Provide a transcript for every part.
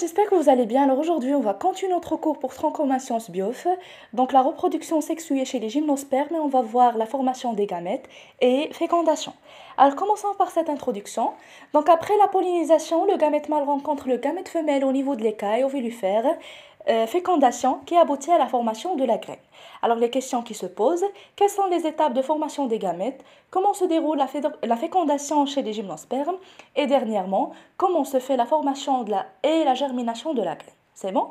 j'espère que vous allez bien. Alors aujourd'hui, on va continuer notre cours pour transformation sciences biof. Donc la reproduction sexuée chez les gymnospermes et on va voir la formation des gamètes et fécondation. Alors commençons par cette introduction. Donc après la pollinisation, le gamète mâle rencontre le gamète femelle au niveau de l'écaille ovulifère. Fécondation qui aboutit à la formation de la graine. Alors les questions qui se posent, quelles sont les étapes de formation des gamètes? Comment se déroule la fécondation chez les gymnospermes? Et dernièrement, comment se fait la formation et la germination de la graine? C'est bon?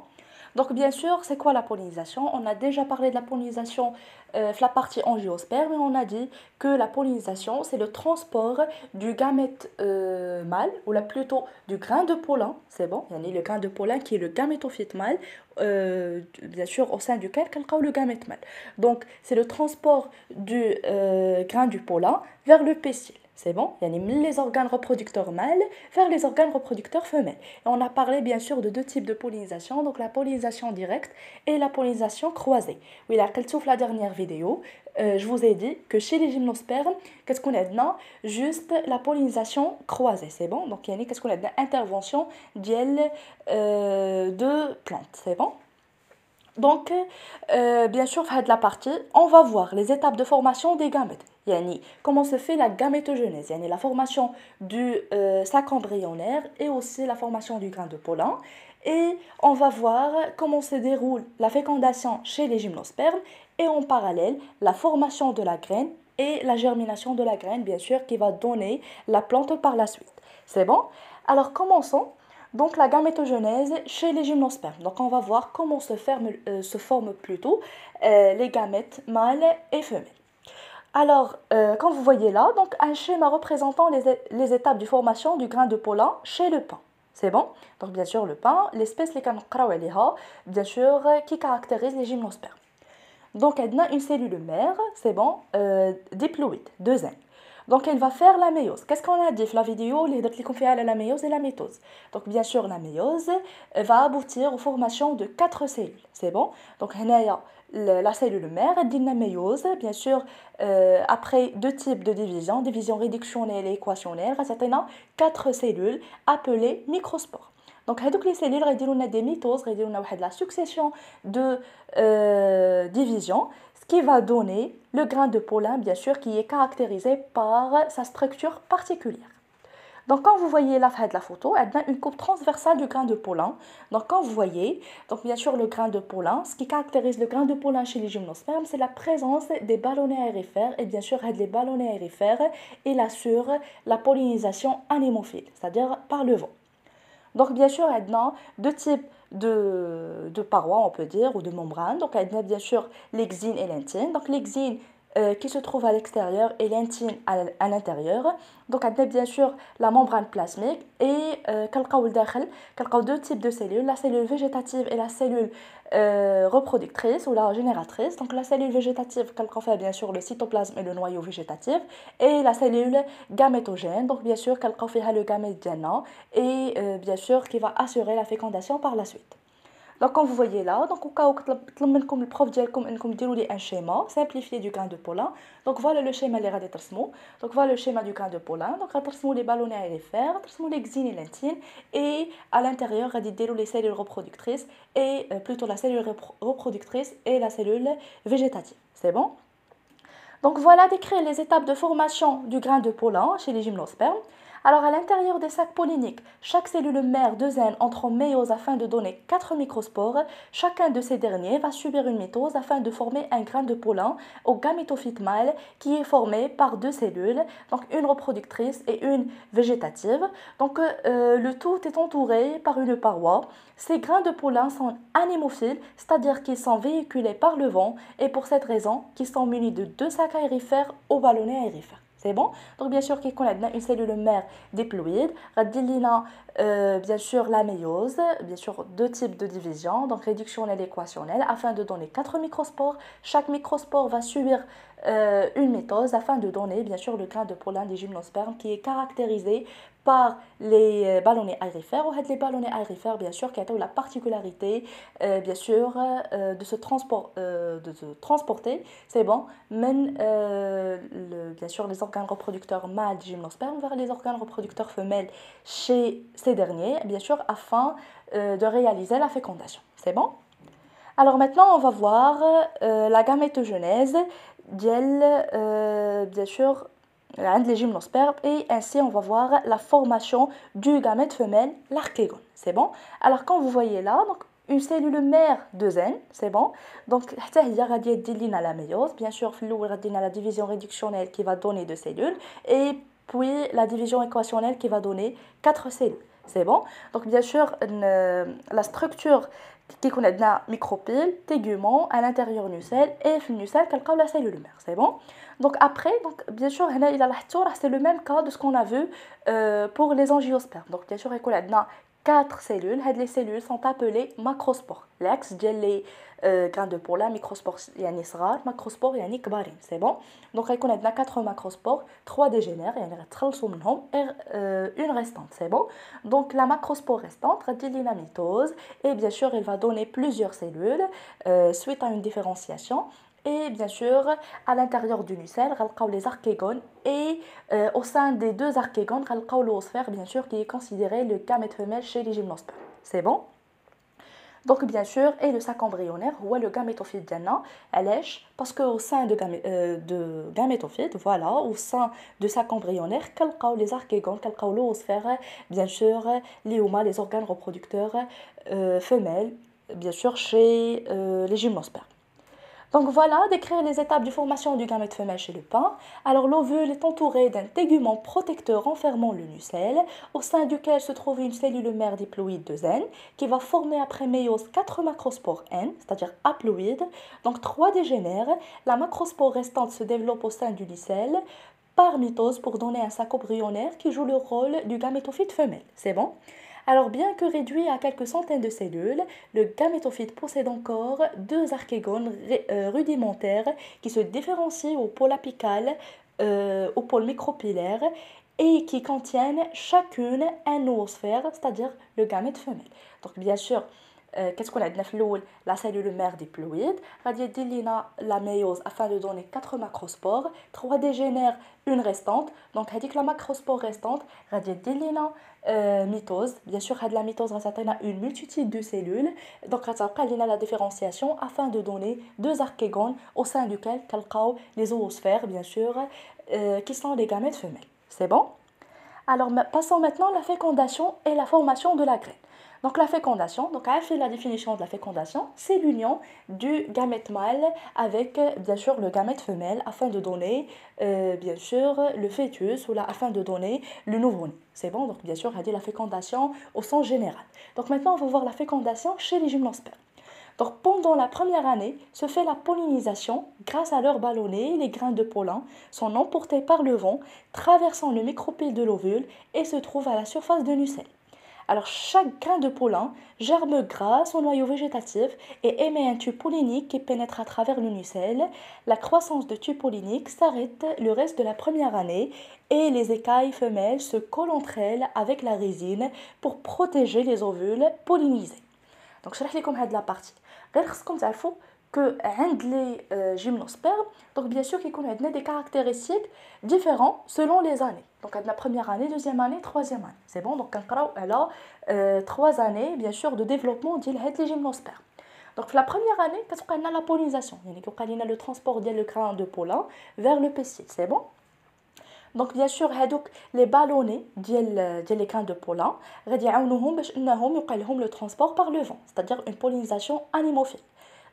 Donc bien sûr, c'est quoi la pollinisation? On a déjà parlé de la pollinisation la partie angiosperme et on a dit que la pollinisation, c'est le transport du gamète mâle, ou là plutôt du grain de pollen, c'est bon, il y a le grain de pollen qui est le gamétophyte mâle, bien sûr au sein duquel il le gamète mâle. Donc c'est le transport du grain du pollen vers le pécile. C'est bon, il y a les organes reproducteurs mâles vers les organes reproducteurs femelles. Et on a parlé bien sûr de deux types de pollinisation, donc la pollinisation directe et la pollinisation croisée. Oui, là, sauf la dernière vidéo, je vous ai dit que chez les gymnospermes, qu'est-ce qu'on a dedans? Juste la pollinisation croisée, c'est bon? Donc, il y a qu'est-ce qu'on a dedans? Intervention de plantes, c'est bon? Donc, bien sûr, de la partie, on va voir les étapes de formation des gamètes. Yani, comment se fait la gamétogenèse, yani la formation du sac embryonnaire et aussi la formation du grain de pollen. Et on va voir comment se déroule la fécondation chez les gymnospermes et en parallèle la formation de la graine et la germination de la graine, bien sûr, qui va donner la plante par la suite. C'est bon? Alors commençons. Donc la gamétogenèse chez les gymnospermes. Donc on va voir comment se forment plutôt les gamètes mâles et femelles. Alors, quand vous voyez là, donc un schéma représentant les étapes de formation du grain de pollen chez le pain. C'est bon? Donc bien sûr le pain, l'espèce les bien sûr qui caractérise les gymnospermes. Donc elle a une cellule mère, c'est bon, diploïde, 2 N. Donc elle va faire la méiose. Qu'est-ce qu'on a dit dans la vidéo? Les dates qu'on fait la méiose et la mitose. Donc bien sûr la méiose va aboutir aux formations de 4 cellules. C'est bon? Donc la cellule mère dit la méiose, bien sûr après deux types de division, division réductionnelle et équationnelle, on a 4 cellules appelées microspores. Donc les cellules ont des mitoses, la succession de division, ce qui va donner le grain de pollen, bien sûr, qui est caractérisé par sa structure particulière. Donc quand vous voyez la photo, elle a une coupe transversale du grain de pollen. Donc quand vous voyez, donc bien sûr le grain de pollen, ce qui caractérise le grain de pollen chez les gymnospermes, c'est la présence des ballonnets aérifères et bien sûr les ballonnets aérifères et assurent la pollinisation anémophile, c'est-à-dire par le vent. Donc bien sûr, il y a deux types de parois, on peut dire, ou de membranes. Donc il y a bien sûr l'exine et l'intine. Donc l'exine qui se trouve à l'extérieur et l'intine à l'intérieur. Donc il y a bien sûr la membrane plasmique et deux types de cellules, la cellule végétative et la cellule reproductrice ou la génératrice. Donc la cellule végétative, qu'elle fait bien sûr le cytoplasme et le noyau végétatif, et la cellule gamétogène, donc bien sûr qu'elle fait le gamète diana et bien sûr qui va assurer la fécondation par la suite. Donc comme vous voyez là, donc au cas où le prof dit un schéma simplifié du grain de pollen. Donc voilà le schéma donc voilà le schéma du grain de pollen. Donc les ballonnets aérifères, les xynes et l'intine et à l'intérieur les cellules reproductrices et plutôt la cellule reproductrice et la cellule végétative. C'est bon? Donc voilà décrire les étapes de formation du grain de pollen chez les gymnospermes. Alors à l'intérieur des sacs polliniques, chaque cellule mère 2N entre en méiose afin de donner 4 microspores. Chacun de ces derniers va subir une mitose afin de former un grain de pollen au gamétophyte mâle qui est formé par 2 cellules, donc une reproductrice et une végétative. Donc le tout est entouré par une paroi. Ces grains de pollen sont anémophiles, c'est-à-dire qu'ils sont véhiculés par le vent et pour cette raison qu'ils sont munis de 2 sacs aérifères au ballonnet aérifère. C'est bon? Donc bien sûr qu'il y a une cellule mère diploïde, bien sûr la méiose, bien sûr deux types de division, donc réductionnelle et équationnelle, afin de donner 4 microspores. Chaque microspore va subir une mitose afin de donner bien sûr le grain de pollen des gymnospermes qui est caractérisé par les ballonnets aérifères. Ou les ballonnets aérifères bien sûr qui ont la particularité bien sûr de se transporter, c'est bon, mène bien sûr les organes reproducteurs mâles du gymnosperme vers les organes reproducteurs femelles chez ces derniers, bien sûr, afin de réaliser la fécondation. C'est bon? Alors maintenant, on va voir la gamétogenèse, bien sûr, les gymnospermes, et ainsi on va voir la formation du gamète femelle, l'archégone. C'est bon? Alors quand vous voyez là, donc, une cellule mère de zen, c'est bon? Donc, il y a la méiose, bien sûr, la division réductionnelle qui va donner 2 cellules, et puis la division équationnelle qui va donner 4 cellules. C'est bon? Donc, bien sûr, la structure qui connaît la micropyle, tégument à l'intérieur nucelle et le nucelle qui la cellule mère. C'est bon? Donc après, donc, bien sûr, c'est le même cas de ce qu'on a vu pour les angiospermes. Donc bien sûr, il y a 4 cellules. Les cellules sont appelées macrospores. L'axe les grains de pollen, microspores يعني صغار, macrospores يعني كبارين. C'est bon? Donc il y a 4 macrospores, 3 dégénèrent, et une restante. C'est bon? Donc la macrospore restante, la mitose, et bien sûr, elle va donner plusieurs cellules suite à une différenciation. Et bien sûr, à l'intérieur du nucelle, on les archégones et au sein des 2 archégones, on l'oosphère, bien sûr, qui est considéré le gamète femelle chez les gymnospermes. C'est bon? Donc bien sûr, et le sac embryonnaire, ou le gamétophyte diana, parce qu'au sein de gamétophyte, voilà, au sein de sac embryonnaire, les archégones, l'oosphère, bien sûr, les organes reproducteurs femelles, bien sûr, chez les gymnospermes. Donc voilà, décrire les étapes de formation du gamète femelle chez le pain. Alors l'ovule est entouré d'un tégument protecteur renfermant le nucelle, au sein duquel se trouve une cellule mère diploïde de N, qui va former après méiose 4 macrospores N, c'est-à-dire haploïdes, donc 3 dégénèrent. La macrospore restante se développe au sein du nucelle par mitose pour donner un sac embryonnaire qui joue le rôle du gamétophyte femelle. C'est bon? Alors, bien que réduit à quelques centaines de cellules, le gamétophyte possède encore 2 archégones rudimentaires qui se différencient au pôle apical, au pôle micropillaire et qui contiennent chacune un noosphère, c'est-à-dire le gamète femelle. Donc, bien sûr, qu'est-ce qu'on a de la cellule mère diploïde, la méiose afin de donner 4 macrospores, 3 dégénèrent, une restante. Donc, la macrospore restante, mitose. Bien sûr, la mitose a une multitude de cellules. Donc, la différenciation afin de donner 2 archégones au sein duquel les oosphères, bien sûr, qui sont les gamètes femelles. C'est bon? Alors, passons maintenant à la fécondation et la formation de la graine. Donc la fécondation, donc la définition de la fécondation, c'est l'union du gamète mâle avec bien sûr le gamète femelle afin de donner bien sûr le fœtus ou afin de donner le nouveau-né. C'est bon, donc bien sûr, on a dit la fécondation au sens général. Donc maintenant, on va voir la fécondation chez les gymnospermes. Donc pendant la première année, se fait la pollinisation grâce à leurs ballonnets, les grains de pollen sont emportés par le vent, traversant le micropyle de l'ovule et se trouvent à la surface du nucelle. Alors chaque grain de pollen germe grâce au noyau végétatif et émet un tube pollinique qui pénètre à travers le nucelle. La croissance de tube pollinique s'arrête le reste de la première année et les écailles femelles se collent entre elles avec la résine pour protéger les ovules pollinisés. Donc je vais vous montrer la partie. غير خصكم تعرفوا que عند les gymnospermes, donc bien sûr qu'il y a des caractéristiques différentes selon les années. Donc la première année, deuxième année, troisième année. C'est bon, donc elle a 3 années bien sûr de développement de les gymnospermes. Donc la première année, parce qu'on a la pollinisation, il y a le transport du grain de pollen vers le pécile. C'est bon. Donc bien sûr les ballonnets les grains de pollen غادي يعاونوهم باش انهم يوقع لهم le transport par le vent, c'est-à-dire une pollinisation anémophile.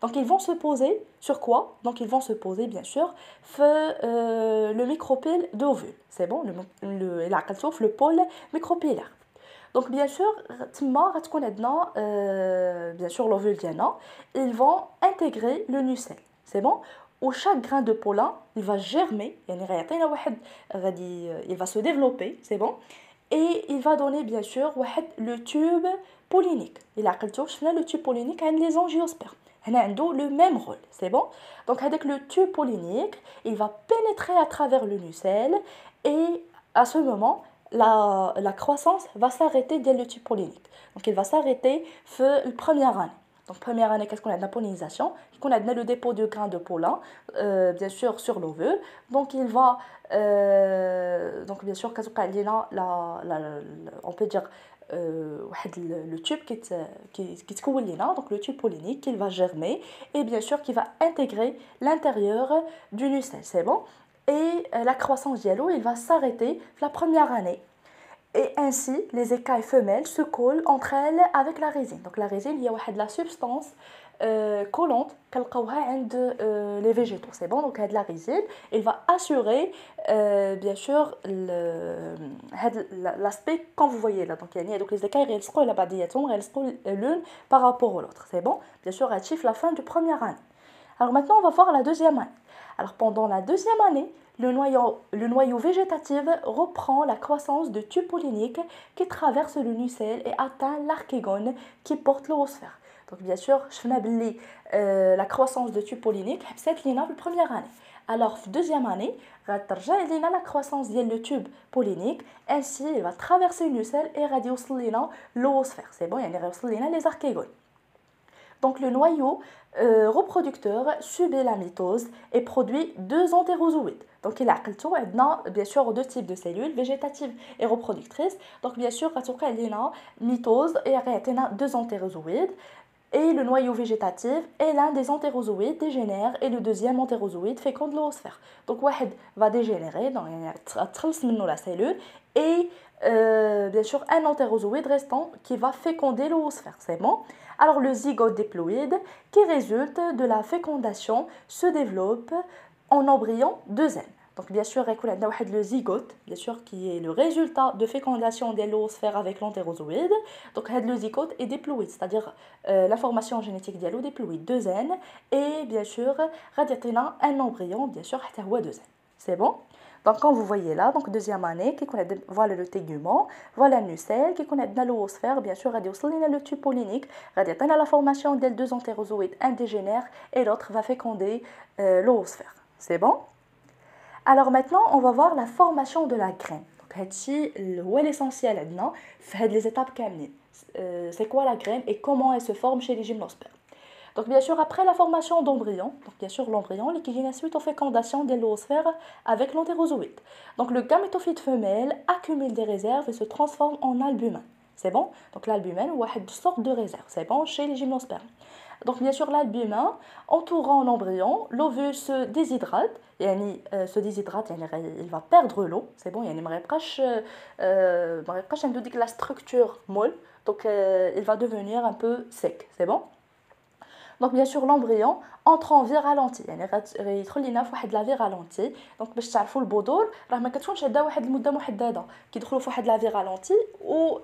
Donc ils vont se poser sur quoi? Donc ils vont se poser bien sûr le micropyle d'ovule. C'est bon, le pôle micropillaire. Donc bien sûr, bien sûr l'ovule diana, ils vont intégrer le nucelle. C'est bon? Où chaque grain de pollen, il va germer, il va se développer, c'est bon? Et il va donner bien sûr le tube pollinique. Il a le tube pollinique à les angiospermes. Il a le même rôle, c'est bon? Donc avec le tube pollinique, il va pénétrer à travers le nucelle et à ce moment, la croissance va s'arrêter dès le tube pollinique. Donc il va s'arrêter la première année. Donc première année, qu'est-ce qu'on a de la pollinisation? On a le dépôt de grains de pollen, bien sûr sur l'ovule. Donc il va, donc bien sûr, on peut dire le tube qui تكون لينا, donc le tube pollinique qui va germer et bien sûr qui va intégrer l'intérieur du nucelle, c'est bon. Et la croissance diallo, il va s'arrêter la première année. Et ainsi, les écailles femelles se collent entre elles avec la résine. Donc la résine, il y a la substance collante qu'elle عند les végétaux. C'est bon, donc la résine, il va assurer bien sûr l'aspect quand vous voyez là. Donc les écailles يلصقوا على بعضياتهم, يلصقوا l'une par rapport à l'autre. C'est bon, bien sûr, elle chiffre la fin de première année. Alors maintenant, on va voir la deuxième année. Alors pendant la deuxième année, le noyau végétatif reprend la croissance de tubes polliniques qui traversent le nucelle et atteint l'archégone qui porte l'oosphère. Donc bien sûr, je vais la croissance de tubes polliniques, c'est la première année. Alors, la deuxième année, la croissance du tube pollinique, ainsi il va traverser le nucelle et radier l'oosphère. C'est bon, il y a les archégones. Donc le noyau reproducteur subit la mitose et produit 2 entérozoïdes. Donc il a bien sûr 2 types de cellules, végétatives et reproductrices. Donc bien sûr, il y a mitose et 2 entérozoïdes. Et le noyau végétatif est l'un des entérozoïdes dégénère et le deuxième entérozoïde féconde l'oosphère. Donc un va dégénérer, donc la cellule, et bien sûr un entérozoïde restant qui va féconder l'oosphère. C'est bon. Alors le zygote diploïde qui résulte de la fécondation se développe en embryon de zen. Donc bien sûr, le zygote, bien sûr, qui est le résultat de fécondation de l'oosphère avec l'entérozoïde. Donc le zygote est diploïde, c'est-à-dire l'information génétique dialo diploïde de zen. Et bien sûr, un embryon, bien sûr, de zen. C'est bon? Donc quand vous voyez là, donc deuxième année, voilà le tégument, voilà le nucelle, qui connaît l'oosphère, bien sûr, le tube pollinique, la formation des 2 entérozoïdes indégénères et l'autre va féconder l'oosphère. C'est bon? Alors maintenant, on va voir la formation de la graine. Donc c'est l'essentiel maintenant, les étapes kamlin. C'est quoi la graine et comment elle se forme chez les gymnospermes. Donc bien sûr, après la formation d'embryon, donc bien sûr l'embryon, qui vient suite aux fécondations de l'oosphère avec l'entérozoïde. Donc le gamétophyte femelle accumule des réserves et se transforme en albumin. C'est bon? Donc l'albumin, c'est une sorte de réserve. C'est bon chez les gymnospermes. Donc bien sûr l'albumin entourant l'embryon, l'ovule se déshydrate, il va perdre l'eau, c'est bon, il la structure molle, donc il va devenir un peu sec, c'est bon. Donc bien sûr l'embryon entre en vie ralentie, يدخل لينا في واحد لا في ralentie. Donc باش تعرفوا البذور راه ما كتكونش عندها واحد المده محدده, كيدخلوا في واحد لا في ralentie و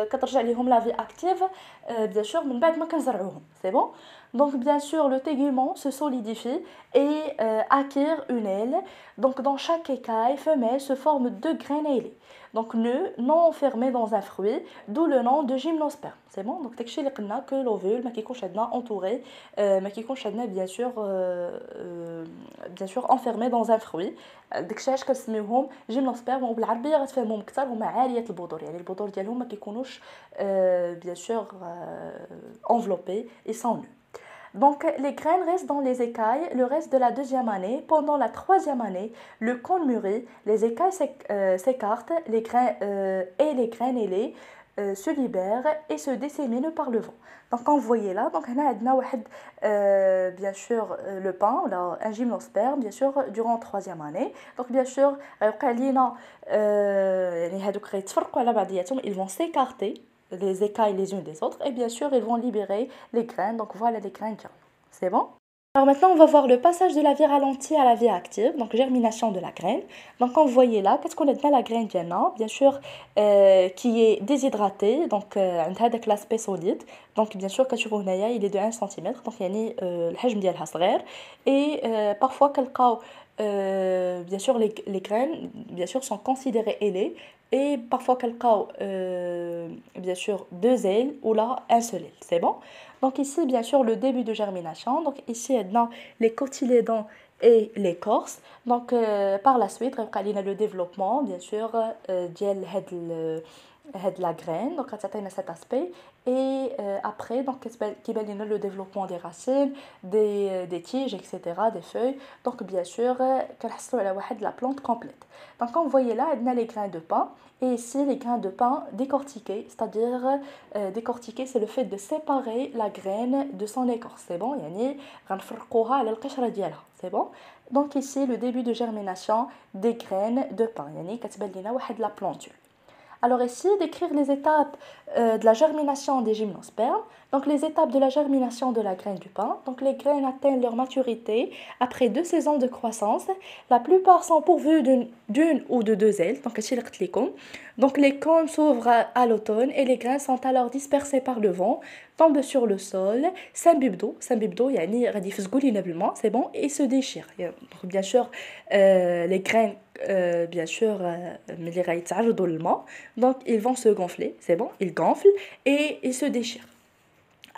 كترجع ليهم لا في اكتيف bien sûr من بعد ما كنزرعوهم. C'est bon. Donc bien sûr le tégument se solidifie et acquiert une aile. Donc dans chaque écaille femelle se forment 2 graines ailées. Donc nœud non enfermé dans un fruit, d'où le nom de gymnosperme. C'est bon. Donc تكشي اللي قلنا que l'ovule ما كيكونش عندنا entouré, ما كيكونش عندنا bien sûr enfermé dans un fruit. داكشي علاش كنسميوهم جيمنوسبيرم وبالعربيه غتفهموهم اكثر, هما عاليه البذور, يعني البذور ديالهم ما كيكونوش bien sûr enveloppés et sans nœud. Donc les graines restent dans les écailles le reste de la deuxième année. Pendant la troisième année, le cône mûrit, les écailles s'écartent, les graines ailées se libèrent et se disséminent par le vent. Donc quand vous voyez là, donc on a bien sûr le pain, un gymnosperme bien sûr durant la troisième année. Donc bien sûr, ils vont s'écarter les écailles les unes des autres et bien sûr ils vont libérer les graines. Donc voilà les graines germent. C'est bon? Alors maintenant on va voir le passage de la vie ralentie à la vie active, donc germination de la graine. Donc quand vous voyez là, qu'est-ce qu'on a dans la graine bien sûr qui est déshydratée, donc avec l'aspect solide. Donc bien sûr كتشوفوا هنايا il est de 1 cm, donc يعني الحجم ديالها صغير. Et parfois كنلقاو bien sûr les graines bien sûr sont considérées ailées et parfois كنلقاو bien sûr 2 ailes ou là un seul aile. C'est bon. Donc ici bien sûr le début de germination. Donc ici maintenant les cotylédons et l'écorce. Donc par la suite غيبقى لينا le développement bien sûr ديال هاد هاد la graine donc غتعطينا cet aspect et après donc كيبان لنا le développement des racines des tiges etc des feuilles donc bien sûr كنحصلوا على واحد la plante complète donc comme vous voyez là عندنا les grains de pain et ici les grains de pain décortiqués c'est-à-dire décortiquer c'est le fait de séparer la graine de son écorce c'est bon يعني غنفرقوها على القشره ديالها c'est bon donc ici le début de germination des graines de pain يعني كتبان لنا واحد la planture. Alors ici, décrire les étapes de la germination des gymnospermes. Donc les étapes de la germination de la graine du pain. Donc les graines atteignent leur maturité après 2 saisons de croissance. La plupart sont pourvues d'une ou de 2 ailes. Donc les cônes s'ouvrent à l'automne et les graines sont alors dispersées par le vent, tombent sur le sol, s'imbibe d'eau, يعني غادي يفزقوا لينا بالماء, c'est bon, et se déchirent. Donc bien sûr, les graines bien sûr ملي غيتعرضوا للماء donc ils vont se gonfler c'est bon ils gonflent et ils se déchirent.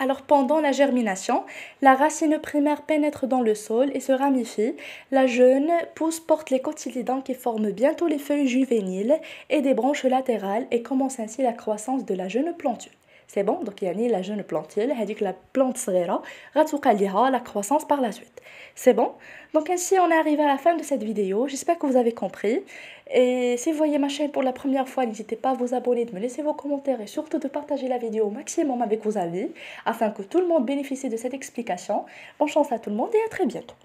Alors pendant la germination, la racine primaire pénètre dans le sol et se ramifie. La jeune pousse porte les cotylédons qui forment bientôt les feuilles juvéniles et des branches latérales et commence ainsi la croissance de la jeune plantule. C'est bon, donc يعني la jeune plantule, هذيك la plante صغيرة غتوقع ليها la croissance par la suite. C'est bon. Donc ainsi on est arrivé à la fin de cette vidéo. J'espère que vous avez compris. Et si vous voyez ma chaîne pour la première fois, n'hésitez pas à vous abonner, de me laisser vos commentaires et surtout de partager la vidéo au maximum avec vos amis afin que tout le monde bénéficie de cette explication. Bonne chance à tout le monde et à très bientôt.